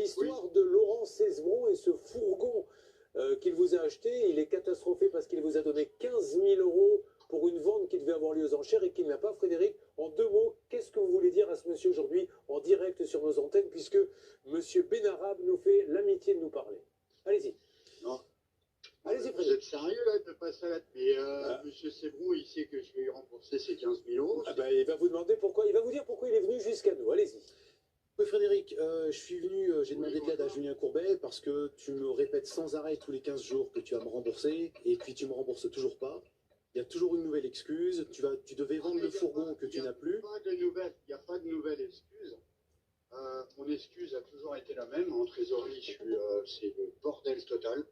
l'histoire de Laurent Cesbron et ce fourgon qu'il vous a acheté, il est catastrophé parce qu'il vous a donné 15 000 euros pour une vente qui devait avoir lieu aux enchères et qu'il n'a pas. Frédéric, en 2 mots, qu'est-ce que vous voulez dire à ce monsieur aujourd'hui en direct sur nos antennes, puisque monsieur Benarab nous fait l'amitié de nous parler? Allez-y. Non. Allez-y, Vous êtes sérieux là de passer à la... Mais monsieur Cesbron, il sait que je vais lui rembourser ses 15 000 euros. Ah ben, il va vous demander pourquoi, il va vous dire pourquoi il est venu jusqu'à nous. Allez-y. Oui, Frédéric, je suis venu, j'ai demandé de l'aide à Julien Courbet parce que tu me répètes sans arrêt tous les 15 jours que tu vas me rembourser et puis tu me rembourses toujours pas. Il y a toujours une nouvelle excuse. Tu devais vendre le fourgon que tu n'as plus. Il n'y a pas de nouvelle excuse. Mon excuse a toujours été la même. En trésorerie, c'est le bordel total.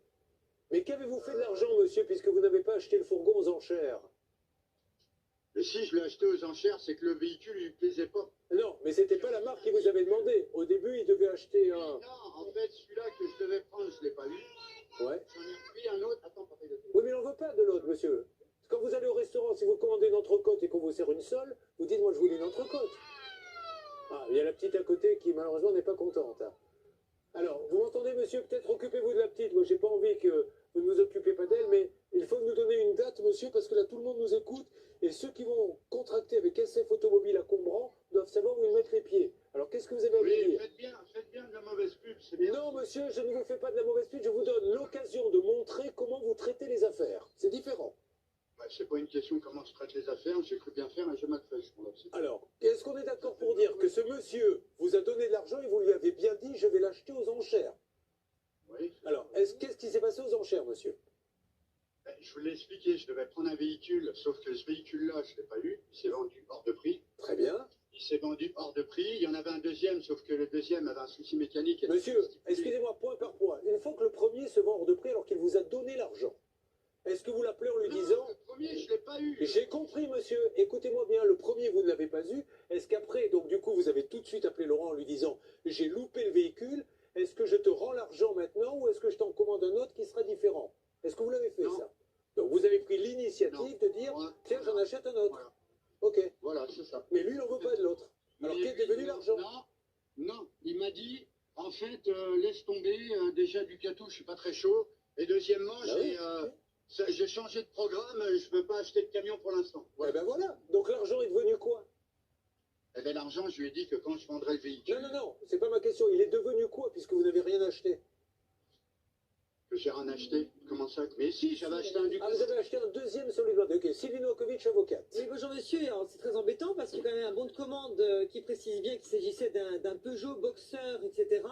Mais qu'avez-vous fait de l'argent, monsieur, puisque vous n'avez pas acheté le fourgon aux enchères? Et si je l'ai acheté aux enchères, c'est que le véhicule lui plaisait pas. Non, mais c'était pas la marque qui vous avait demandé. Au début, il devait acheter un... Non, en fait, celui-là que je devais prendre, je ne l'ai pas eu. Ouais. J'en ai pris un autre. Attends, papa, Oui, mais on ne veut pas de l'autre, monsieur. Quand vous allez au restaurant, si vous commandez une entrecôte et qu'on vous sert une sole, vous dites, moi, je voulais une entrecôte. Ah, il y a la petite à côté qui, malheureusement, n'est pas contente. Alors, vous m'entendez, monsieur? Peut-être occupez-vous de la petite. Moi, j'ai pas envie que vous ne vous occupiez pas d'elle, mais il faut nous donner une date, monsieur, parce que là, tout le monde nous écoute. Et ceux qui vont contracter avec SF Automobile à Combran doivent savoir où ils mettent les pieds. Alors, qu'est-ce que vous avez à oui, dire? faites bien de la mauvaise pub, c'est bien. Non, monsieur, je ne vous fais pas de la mauvaise pub. Je vous donne l'occasion de montrer comment vous traitez les affaires. C'est différent. C'est pas une question comment je traite les affaires, j'ai cru bien faire et j'ai mal fait. Alors, est-ce qu'on est d'accord pour dire que ce monsieur vous a donné de l'argent et vous lui avez bien dit, je vais l'acheter aux enchères? Oui. Alors, qu'est-ce qui s'est passé aux enchères, monsieur? Je vous l'ai expliqué, je devais prendre un véhicule, sauf que ce véhicule-là, je ne l'ai pas eu, il s'est vendu hors de prix. Très bien. Il s'est vendu hors de prix, il y en avait un deuxième, sauf que le deuxième avait un souci mécanique. Monsieur, excusez-moi, point par point. Une fois que le premier se vend hors de prix alors qu'il vous a donné l'argent, est-ce que vous l'appelez en lui disant... Le premier, je ne l'ai pas eu. J'ai compris, monsieur. Écoutez-moi bien, le premier, vous ne l'avez pas eu. Est-ce qu'après, donc du coup, vous avez tout de suite appelé Laurent en lui disant, j'ai loupé le véhicule, est-ce que je te rends l'argent maintenant ou est-ce que je t'en commande un autre qui sera différent? Est-ce que vous l'avez fait, Non. ça? Donc vous avez pris l'initiative de dire, tiens, j'en achète un autre. Voilà. Ok. Voilà, c'est ça. Mais lui, il n'en veut pas de l'autre. Alors qu'est devenu l'argent? Non, il m'a dit, en fait, laisse tomber, déjà Ducato, je suis pas très chaud. Et deuxièmement, j'ai changé de programme, je ne peux pas acheter de camion pour l'instant. Eh ben voilà. Donc l'argent est devenu quoi? Eh bien l'argent, je lui ai dit que quand je vendrai le véhicule... Non, c'est pas ma question. Il est devenu quoi puisque vous n'avez rien acheté? Que j'ai rien acheté. Comment ça? Mais si, j'avais acheté un Ducato. Ah, vous avez acheté un deuxième sur les doigts. Ok, Sylvie Novakovic, avocate. Oui, bonjour monsieur, alors c'est très embêtant parce qu'il y a quand même un bon de commande qui précise bien qu'il s'agissait d'un Peugeot Boxer, etc.